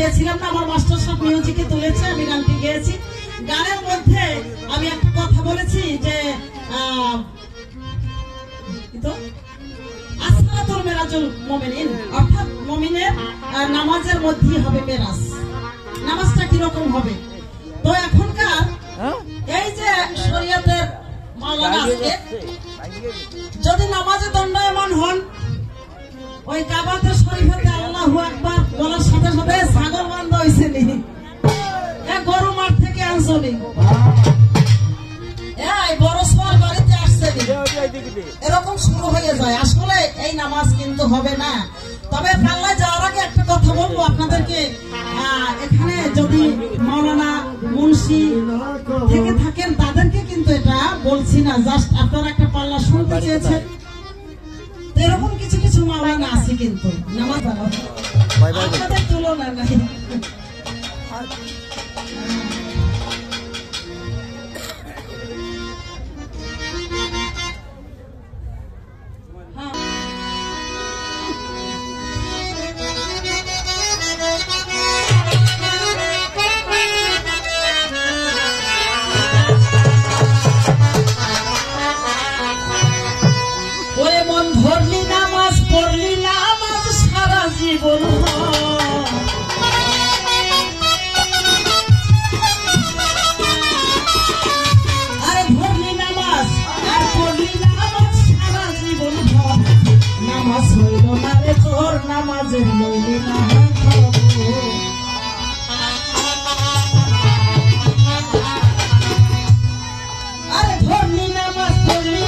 গিয়েছিলাম না, আমার মাস্টার সাহেব মিউজিকে তুলেছে, আমি গানটি গেয়েছি। গানের মধ্যে আমি একটা কথা বলেছি যে আসসালাতুল মিরাজুল মুমিনিন, অর্থাৎ মুমিনের নামাজের মধ্যেই হবে মেরাজ। নামাজটা কিরকম হবে? তো এখনকার এই যে শরীয়তের মাওলানা আছে, যদি নামাজে দণ্ডায়মান হন, ওই কাবাতে শরীফেতে আল্লাহু আকবার বলার সাথে সাথে ছাগল বান্ধ হয়েছে নি, গরু মাঠ থেকে আনছনি, বড় সোয়ার বাড়িতে আসছে নি, এরকম শুরু হয়ে যায়। আসলে এই নামাজ কিন্তু হবে না। তবে পাল্লায় যাওয়ার আগে একটা কথা বলবো আপনাদেরকে, এখানে যদি মাওলানা মুন্সি থেকে থাকেন তাদেরকে কিন্তু এটা বলছি না, জাস্ট আপনারা একটা পাল্লা শুনতে চেয়েছেন। এরকম কিছু কিছু মাওলানা আছে কিন্তু নামাজ আপনাদের তুলনা নাই। নামাজের লইলে না আরে ধরলি নামাজ পড়লি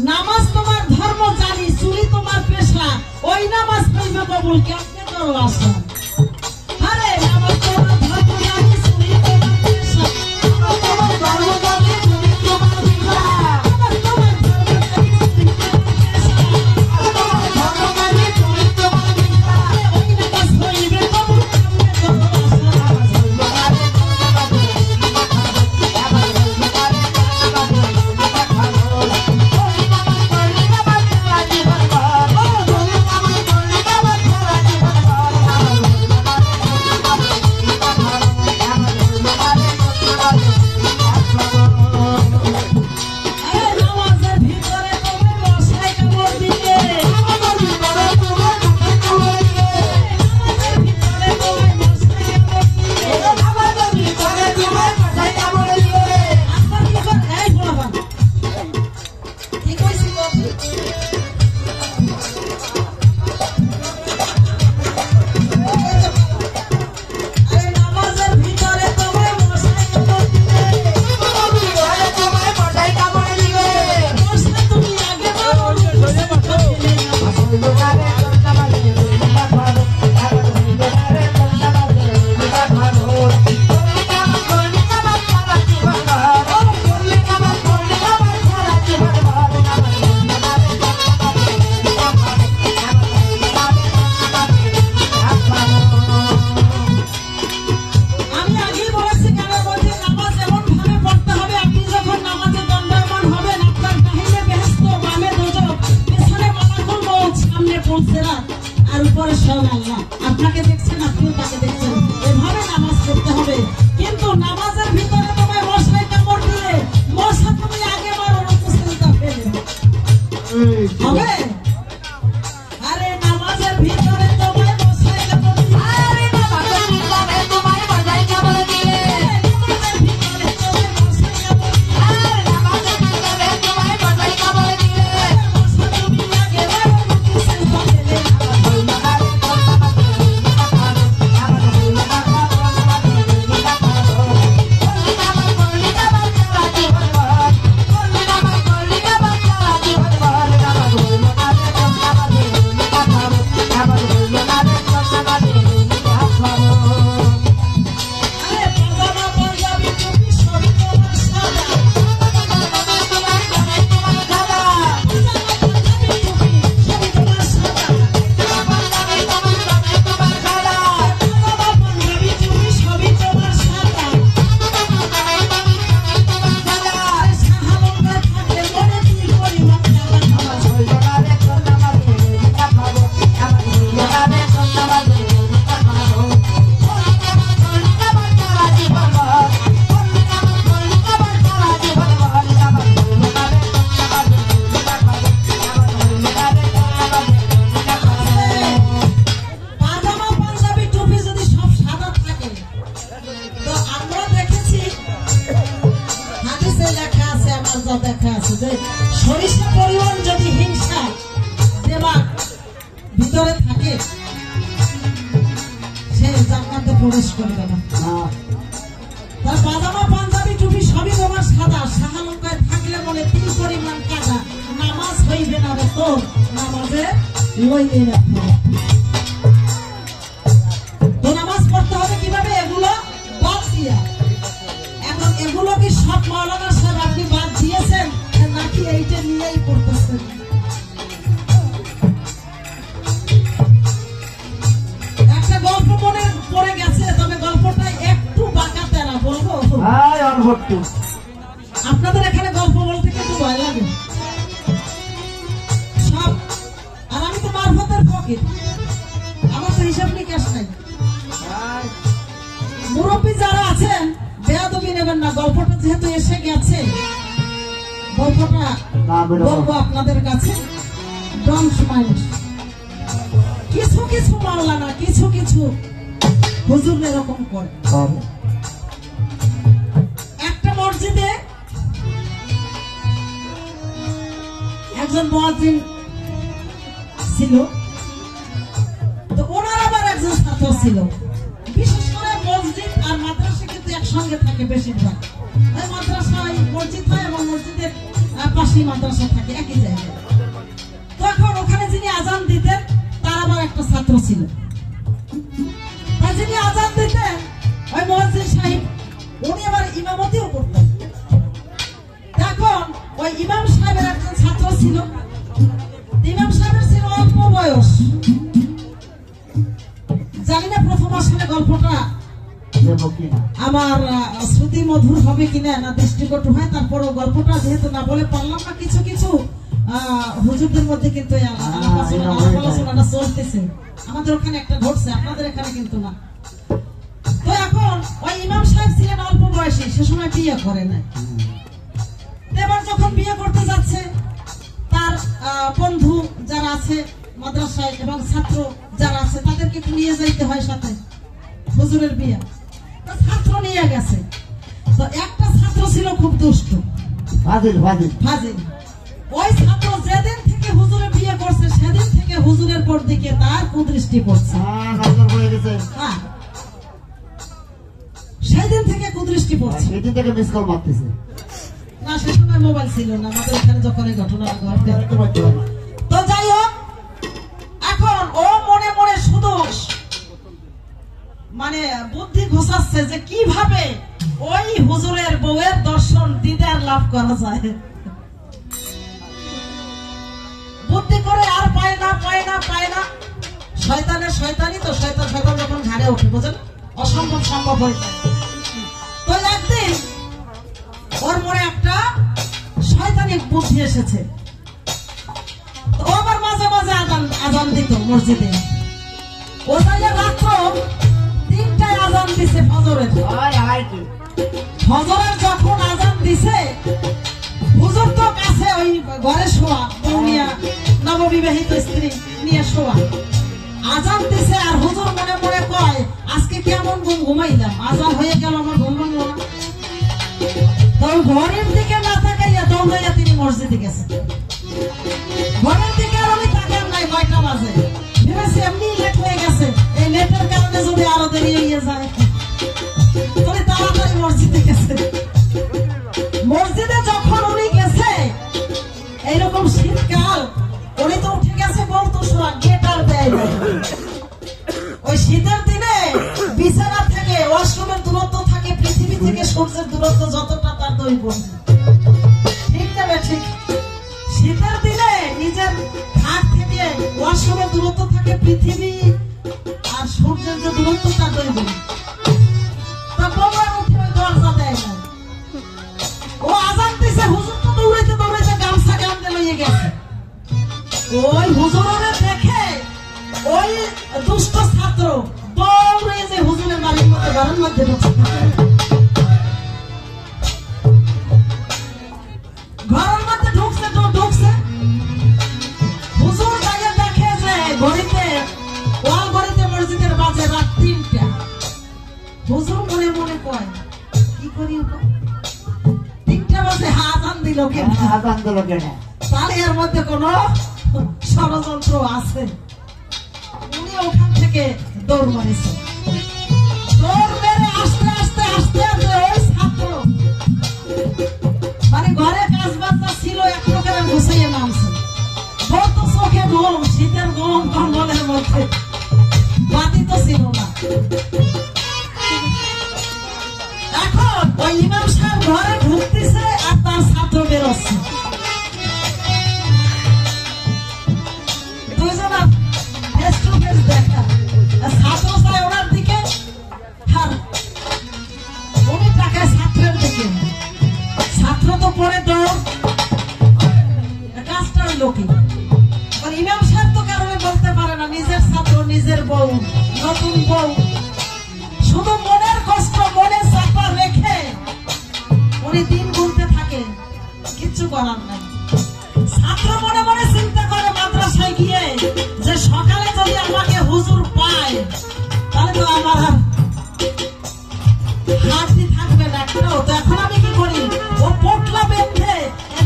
নামাজ তোমার ধর্ম জানি, চুরি তোমার পেশা, ওই নামাজ কইবে কবুল কেমনে করো আশা। আরে নামাজ তোমার ধর্ম জানি, চুরি তোমার পেশা, তোমার ধর্ম জানি, চুরি তোমার পেশা, তোমার ধর্ম জানি, চুরি তোমার পেশা, তোমার ধর্ম জানি, চুরি তোমার পেশা, ওই নামাজ কইবে কবুল কেমনে করো আশা। প্রবেশ করবে না। তার পাজামা পাঞ্জাবি টুপি সবই তোমার সাদা, শাহালঙ্কায় থাকলে বলে তিন পরিমাণ কাদা, নামাজ হইবে না রে তোর, নামাজে লইলে রাখবো। তো নামাজ পড়তে হবে কিভাবে? এগুলো বাদ দিয়া। এখন এগুলো কি সব মাওলানা সাহেব আপনি বাদ দিয়েছেন নাকি এইটা নিয়েই পড়তেছেন? একটা গল্প মনে পড়ে গেছে, তবে গল্পটা একটু বাঁকা তেরা, বলবো? আপনাদের এখানে গল্প বলতে কিন্তু ভয় লাগে সব। আর আমি তো মারফতের ফকির, আমার তো হিসাব নিকাশ নাই। মুরব্বী যারা আছেন বেয়াদবি নেবেন না, গল্পটা যেহেতু এসে গেছে গল্পটা বলবো আপনাদের কাছে। Don't mind. কিছু কিছু মাওলানা কিছু কিছু হুজুর এরকম করে। একটা মসজিদে একজন মুয়াজ্জিন ছিল, তো ওনার আবার একজন ছাত্র ছিল। বিশেষ করে মসজিদ আর মাদ্রাসা কিন্তু একসঙ্গে থাকে বেশিরভাগ। মাদ্রাসায় মসজিদ হয় এবং মসজিদের পাশেই মাদ্রাসা থাকে একই জায়গায়। তখন ওখানে যিনি আজান দিতেন তার আবার একটা ছাত্র ছিল। যিনি আজান দিতেন ওই মুয়াজ্জিন সাহেব, উনি আবার ইমামতিও করতেন। এখন ওই ইমাম সাহেবের একজন ছাত্র ছিল। ইমাম সাহেবের ছিল অল্প বয়স। জানি না প্রথম আসলে গল্পটা আমার শ্রুতি মধুর হবে কিনা, না দৃষ্টিকটু হয়। তারপরও গল্পটা যেহেতু না বলে পারলাম না, কিছু কিছু হুজুরদের মধ্যে কিন্তু আলোচনাটা চলতেছে। আমাদের ওখানে একটা ঘটছে, আপনাদের এখানে কিন্তু না। তো এখন ওই ইমাম সাহেব ছিলেন অল্প বয়সী, সে সময় বিয়ে করে নাই। এবার যখন বিয়ে করতে যাচ্ছে, তার বন্ধু যারা আছে মাদ্রাসায় এবং ছাত্র যারা আছে তাদেরকে একটু নিয়ে যাইতে হয় সাথে, হুজুরের বিয়ে। ছাত্র নিয়ে গেছে। তো একটা ছাত্র ছিল খুব দুষ্ট, ফাজিল। ওই ছাত্র যেদিন থেকে হুজুরের বিয়ে করছে সেদিন থেকে হুজুরের পর দিকে তার কুদৃষ্টি পড়ছে। হ্যাঁ, সেদিন থেকে কুদৃষ্টি পড়ছে। সেদিন থেকে মিস কল মারতেছে না, সে সময় মোবাইল ছিল না আমাদের এখানে যখন এই ঘটনাটা ঘটে। তো যাই হোক, এখন ও মনে মনে শুধু মানে বুদ্ধি ঘোষাচ্ছে যে কিভাবে ওই হুজুরের বউয়ের দর্শন দিদার লাভ করা যায়। বুদ্ধি করে আর পায় না। শয়তানের শয়তানি তো, শয়তান যখন ঘাড়ে ওঠে, বুঝেন, অসম্ভব সম্ভব হয়ে যায়। তো একদিন ওর মনে একটা শয়তানি বুদ্ধি এসেছে। ও আবার মাঝে মাঝে আজান দিত মসজিদে। ও তাহলে রাত্র 3টায় আজান দিছে ফজরের। যখন আজান দিছে, হুজুর তো কাছে ওই ঘরে শোয়া, বউনিয়া নববিবাহিত স্ত্রী নিয়ে শোয়া। আজান দিছে আর হুজুর মনে মনে কয়, আজকে কেমন ঘুমাইলাম, আজান হয়ে গেল, আমার ঘুম ভাঙলো না। তো ঘরের দিকে না তাকাইয়া দৌড়াইয়া তিনি মসজিদে গেছে। ঘরের দিকে আর আমি তাকান নাই, 9টা বাজে। ভেবেছি এমনি লেট হয়ে গেছে, এই লেটের কারণে যদি আরো দেরি হয়ে যায়। তবে তাড়াতাড়ি মসজিদে গেছে। মসজিদে যখন উনি গেছে, এইরকম শীতকাল, উনি তো উঠে গেছে, বউ তো গেট আর দেয় না। ওই শীতের দিনে বিছানা থেকে ওয়াশরুমের দূরত্ব থাকে পৃথিবী থেকে সূর্যের দূরত্ব যতটা, তার দৈর্ঘ্য। ঠিক না? ঠিক। শীতের দিনে নিজের খাট থেকে ওয়াশরুমের দূরত্ব থাকে পৃথিবী আর সূর্যের যে দূরত্ব তার দৈর্ঘ্য। তা বউ আর উঠে ওই দরজা দেয় না। ও আজান দিছে, হুজুর তো দৌড়াইতে গামছা কাঁধে লইয়ে গেছে। ওই হুজুরের দেখে ওই দুষ্ট ছাত্র দৌড়ে যে হুজুরের বাড়ির মধ্যে ঘরের মধ্যে ঢুকছে। হুজুর যাইয়া দেখে যে ঘড়িতে, ওয়াল ঘড়িতে মসজিদের বাজে রাত 3টা। হুজুর মনে মনে কয়, কি করি 3টা বাজে আজান দিল কেন? তাহলে এর মধ্যে কোন ষড়যন্ত্র আছে। উনি ওখান থেকে দৌড় মারিছে। ঘরে ঢুকতেছে আর তার ছাত্র বেরোচ্ছে, দুইজনা ফেস টু ফেস দেখা। ছাত্র চায় ওনার দিকে আর উনি টাকায় ছাত্রের দিকে। ছাত্র তো পরে দৌড়, কাজটা লোকে ইমাম সাহেব তো কারণে বলতে পারে না, নিজের ছাত্র নিজের বউ, নতুন বউ, শুধু মনের কষ্ট মনে চাপা রেখে উনি দিন গুনতে থাকে, কিচ্ছু করার নাই। ছাত্র মনে মনে চিন্তা করে মাদ্রাসায় গিয়ে যে সকালে যদি আমাকে হুজুর পায় তাহলে তো আমার আর হাতি থাকবে না। তো এখন আমি কি করি, ও পোটলা বেঁধে,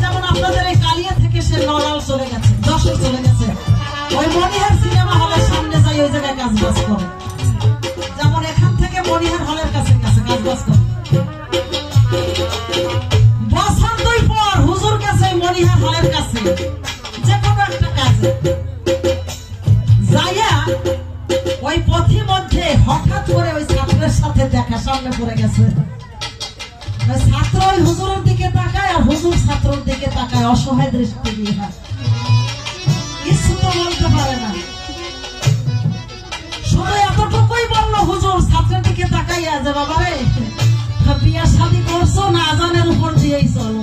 যেমন আপনাদের এই কালিয়া থেকে সে নড়াল চলে গেছে, যশোর চলে গেছে, ওই মনিহার সিনেমা হলের সামনে যাই ওই জায়গায় কাজ বাজ করে, যেমন এখান থেকে মনিহার হলের কাছে কাছে কাজ বাজ করে। বছর 2 পর হুজুর গেছে মনিহার হলের কাছে যে কোনো একটা কাজে যাইয়া, ওই পথি মধ্যে হঠাৎ করে ওই ছাত্রের সাথে দেখা, সামনে পড়ে গেছে। ছাত্র ওই হুজুরের দিকে তাকায় আর হুজুর ছাত্রের দিকে তাকায় অসহায় দৃষ্টি দিয়ে, কিছু তো বলতে পারে না, শুধু এতটুকুই বললো হুজুর ছাত্রের দিকে তাকাইয়া যে বাবা রে, বিয়া শাদী করছো না আজানের উপর দিয়েই চলো।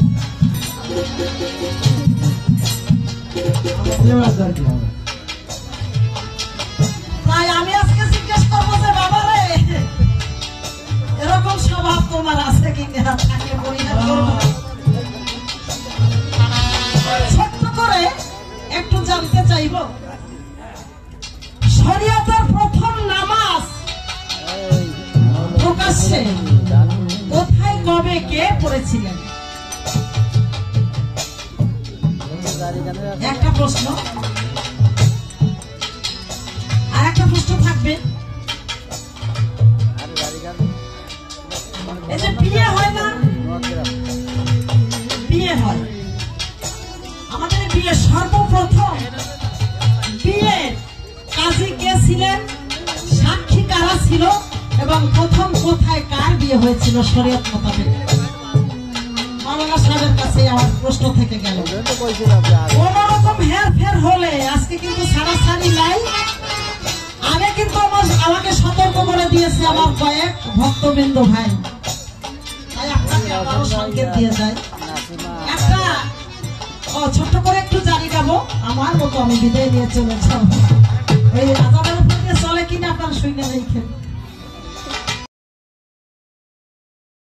তাই আমি আজকে জিজ্ঞেস করবো যে বাবা রে, এরকম স্বভাব তোমার আছে কি না, থাকে পরিহার করবো। ছোট্ট করে একটু জানতে চাইব, শরীয়তের প্রথম নামাজ প্রকাশ্যে কোথায় কবে কে পড়েছিলেন? একটা প্রশ্ন, আর একটা প্রশ্ন থাকবে, এই যে বিয়ে হয় না, বিয়ে হয়, আমাদের বিয়ে সর্বপ্রথম বিয়ের কাজী কে ছিলেন, সাক্ষী কারা ছিল, এবং প্রথম কোথায় কার বিয়ে হয়েছিল শরীয়ত মোতাবেক? মাওলানা সাহেবের কাছে আমার প্রশ্ন থেকে গেল। কোন রকম হেরফের হলে আজকে কিন্তু ছাড়াছাড়ি নাই। আগে কিন্তু আমাকে সতর্ক করে দিয়েছে আমার কয়েক ভক্তবৃন্দ ভাই, তাই আপনাকে আবারও সংকেত দিয়ে যায়। একটা ছোট্ট করে একটু জানি গাবো, আমার মতো আমি বিদায় নিয়ে চলে যাবো। ওই আজানের উপর দিয়ে চলে কিনা আপনার শুনে দেখেন।